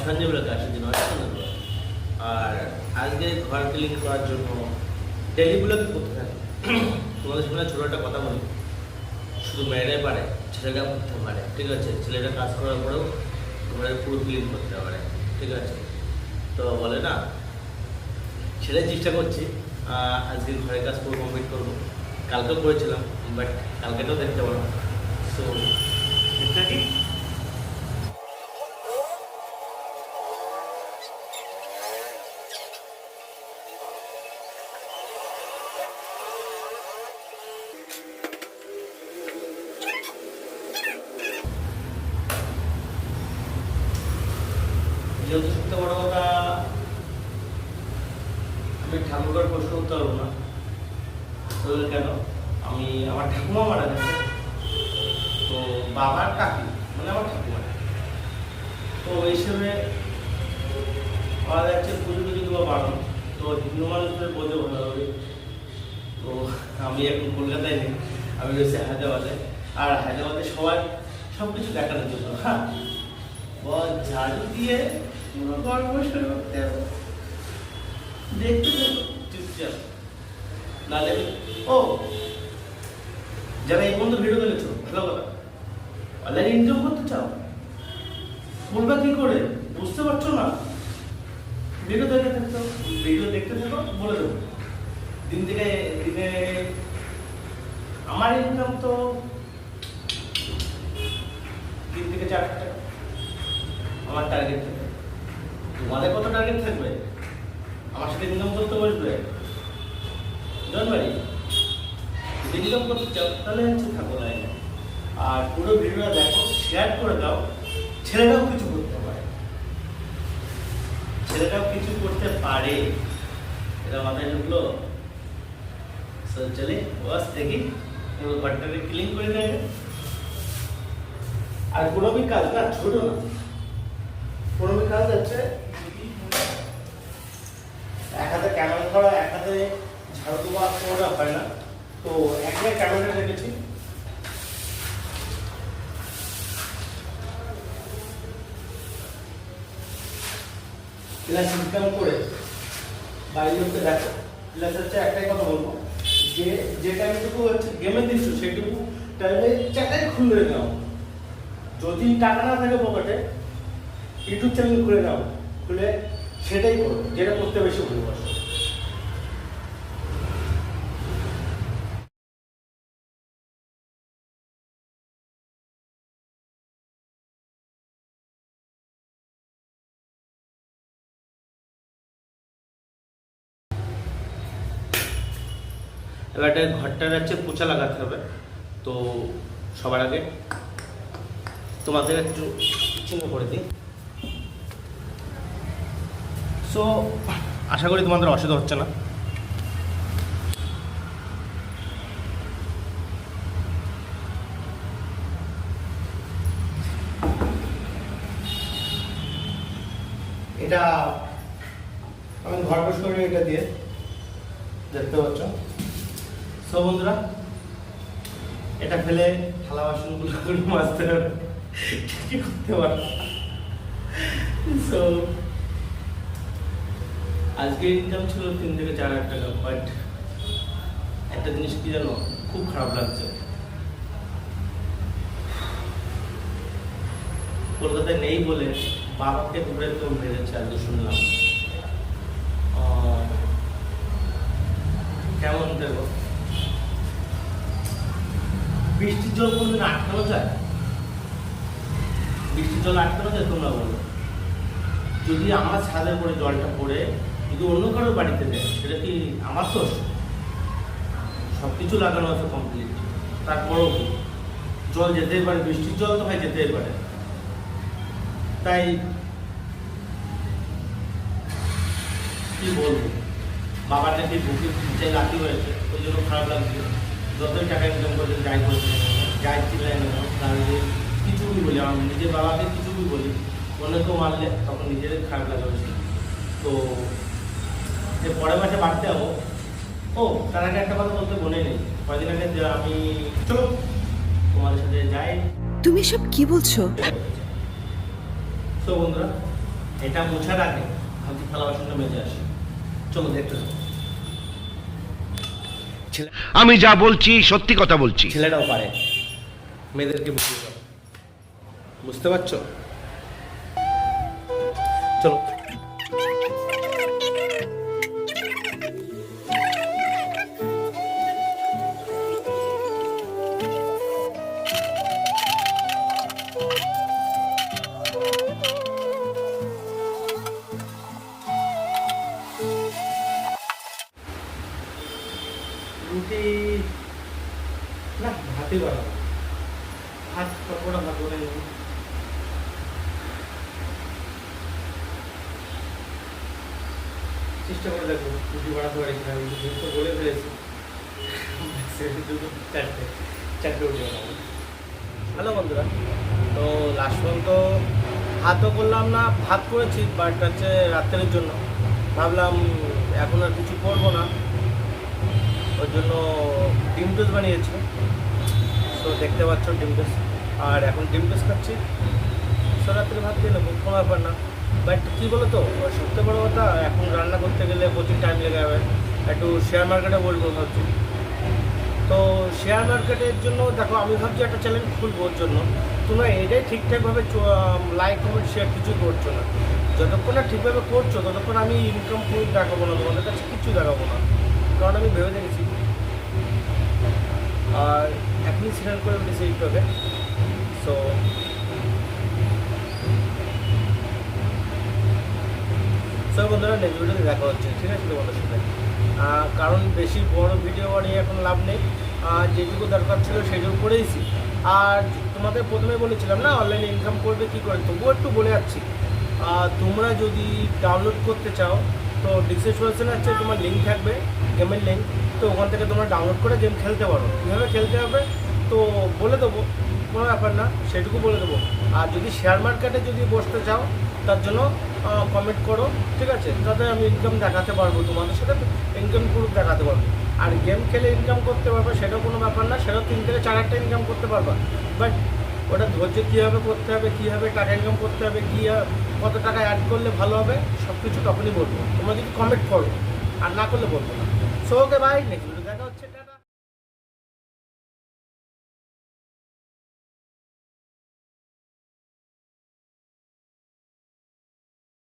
সঞ্জয়বেলা কাজের জন্য আর আজকে ঘর ক্লিন করার জন্য ডেলিগুলোকে করতে থাকে। তোমাদের সামনে ছোটো একটা কথা বলি, শুধু মেয়েরাই পারে, ছেলেরা করতে পারে, ঠিক আছে? ছেলেরা কাজ করার পরেও ঘরের পুরো ক্লিন করতে পারে, ঠিক আছে? তো বলে না, ছেলে চেষ্টা করছি আজকে ঘরের কাজ পুরো কমপ্লিট করবো। কালকেও করেছিলাম, বাট কালকেটাও দেখতে পারো। সো এটা কি যেহেতু সত্যি বড় কথা, আমি ঠাকুরঘর প্রশ্ন করতে পারবো না। কেন? আমি আমার ঠাকুমা মারা গেছে, তো বাবার কাকি মানে আমার ঠাকুমা, তো ওই হিসেবে আমাদের হচ্ছে পুজো টুজো দেওয়া বারণ। তো হিন্দু মানুষদের বোঝে ভালোভাবে। তো আমি এখন কলকাতায় নেই, আমি রয়েছি হায়দ্রাবাদে। আর হায়দ্রাবাদে সবাই সব কিছু দেখানোর জন্য, হ্যাঁ, ঝাড়ু দিয়ে পুরো ঘর পরিষ্কার করতে হবে। দেখতে চুপচাপ নাহলে ও যারা এই পর্যন্ত ভিডিও দেখেছো, ভালো কথা, অনলাইন ইনকাম করতে চাও, বলবা কি করে? বুঝতে পারছো না? ভিডিও দেখতে থাকো, বলে দেবো। দিনে আমার ইনকাম তো 3 থেকে 4 টাকা আমার টার্গেট থাকে। তোমাদের কত টার্গেট থাকবে? আমার সাথে ইনকাম করতে বসবে জানুয়ারি, ইনকাম করতে চাও তাহলে হচ্ছে থাকো লাইনে। আর পুরো ভিডিওটা দেখো, শেয়ার করে দাও। ছেলেরাও কিছু করতে পারে, এটা মাথায় ঢুকলো। চলে বস দেখি পুরো ঘরটাকে ক্লিন করে দেবে। আর কোনো কাজ না, ছোট না, কোনো কাজ আছে এক হাতে ক্যামেরা ধরা, এক হাতে ঝাড়ু দেওয়া কোনোটা হয় না। তো একটা ক্যামেরা রেখেছি, ক্লাস ইনকাম করে বাইরে লোককে দেখো। ক্লাস হচ্ছে একটাই কথা বলবো, যে টাইমটুকু হচ্ছে গেমে দিচ্ছ সেইটুকু টাইমে চাকায় খুলে নাও। যদি টাকা না থাকে পকেটে, ইউটিউব চ্যানেল খুলে নাও, খুলে সেটাই করো যেটা করতে বেশি ভালোবাসো। এবার ঘরটা হচ্ছে পোছা লাগাতে হবে। তো সবার আগে তোমাদের একটু চিহ্ন করে দিই। সো আশা করি তোমাদের অসুবিধা হচ্ছে না। এটা আমি ঘর পরিষ্কার করি এটা দিয়ে, দেখতে পাচ্ছ। সো বন্ধুরা, এটা ফেলে থালা বাসনগুলো মাজতে হবে, কি করতে পারো। সো আজকে ইনকাম ছিল 3 থেকে 4 হাজার টাকা, বাট একটা জিনিস কি জানো, খুব খারাপ লাগছে। কলকাতায় নেই বলে বাবাকে ধরে কেউ মেরেছে, আজকে শুনলাম। কেমন দেবো? বৃষ্টির জল কোনদিন আটকানো যায়? বৃষ্টির জল আটকানো যায়? তোমরা বলো। যদি আমার ছাদের পরে জলটা পড়ে যদি অন্য কারোর বাড়িতে দেয়, সেটা কি আমার দোষ? সব কিছু লাগানো আছে কমপ্লিট, তারপরেও জল যেতেই পারে, বৃষ্টির জল তো ভাই যেতেই পারে। তাই কি বলবো, বাবার নাকি বুকে চাই লাঠি হয়েছে, ওই জন্য খারাপ লাগছে। যতই টাকা ইনকাম করছে, যাই করছে, যাই চিল্লাই দাঁড়িয়ে কিছুই বলি, আমার নিজের বাবাকে কিছুই বলি, অন্যকেও মারলে তখন নিজেদের খারাপ লাগা হয়েছে। তো পরের মাসে বাড়তে যাবো। ও তার আগে একটা কথা বলতে মনে নেই, কয়েকদিন আগে আমি চলো তোমাদের সাথে যাই। তুমি সব কি বলছো? তো বন্ধুরা, এটা মোছার আগে ভাবছি থালা বাসনটা মেজে আসি। চলো দেখতে থাকো। আমি যা বলছি সত্যি কথা বলছি। ছেলেটাও পারে, মেয়েদেরকে বুঝিয়ে দাও, বুঝতে পারছো? চলো। রুটি না, ভাতই বানাবো। ভাত পকোড়া ভাত বানাই নেবো। চেষ্টা করে দেখবো রুটি বানাতে পারি কিনা। তো বলে ফেলেছি চারটে রুটি বানাবো। হ্যালো বন্ধুরা, তো লাস্ট পর্যন্ত ভাতও করলাম না, ভাত করেছি বাট হচ্ছে রাত্রের জন্য। ভাবলাম এখন আর কিছু করবো না, ওর জন্য ডিম টোস্ট বানিয়েছি। সো দেখতে পাচ্ছ ডিম টোস্ট, আর এখন ডিম টোস্ট খাচ্ছি। সো রাত্রে ভাত খেয়ে নেবো, কোনো ব্যাপার না। বাট কী বলো তো, সবথেকে বড়ো কথা, এখন রান্না করতে গেলে প্রচুর টাইম লেগে যাবে। একটু শেয়ার মার্কেটে বলবো ভাবছি। তো শেয়ার মার্কেটের জন্য দেখো, আমি ভাবছি একটা চ্যানেল খুলবো। ওর জন্য তোমরা এটাই ঠিকঠাকভাবে লাইক কমেন্ট শেয়ার কিছুই করছো না। যতক্ষণ না ঠিকভাবে করছো ততক্ষণ আমি ইনকাম প্রুফ দেখাবো না, তোমাদের কাছে কিচ্ছু দেখাবো না। কারণ আমি ভেবে দেখেছি, আর এখনই সিরিয়াল করে উঠেছি ইউটিউবে। সো সব বন্ধুরা নেক্সট ভিডিওতে দেখা হচ্ছে, ঠিক আছে তোমাদের সাথে। কারণ বেশি বড় ভিডিও বানিয়ে এখন লাভ নেই। যেটুকু দরকার ছিল সেটুকু করেইছি। আর তোমাদের প্রথমে বলেছিলাম না অনলাইনে ইনকাম করবে কী করে, তবুও একটু বলে যাচ্ছি। তোমরা যদি ডাউনলোড করতে চাও তো ডিসক্রিপশনে আছে তোমার লিঙ্ক থাকবে, গেমের লিঙ্ক। তো ওখান থেকে তোমরা ডাউনলোড করে গেম খেলতে পারো। কীভাবে খেলতে হবে তো বলে দেবো, কোনো ব্যাপার না, সেটুকু বলে দেবো। আর যদি শেয়ার মার্কেটে যদি বসতে চাও তার জন্য কমেন্ট করো, ঠিক আছে? তাতে আমি ইনকাম দেখাতে পারবো, তোমাদের সাথে ইনকাম প্রুফ দেখাতে পারবো। আর গেম খেলে ইনকাম করতে পারবে সেটাও কোনো ব্যাপার না, সেটাও 3 থেকে 4 ইনকাম করতে পারবা। বাট ওটা ধৈর্য কীভাবে করতে হবে, কীভাবে টাকা ইনকাম করতে হবে, কত টাকা অ্যাড করলে ভালো হবে, সব কিছু তখনই বলবো। তোমরা যদি কমেন্ট করো, আর না করলে বলবো না। So okay, by. নেক্সট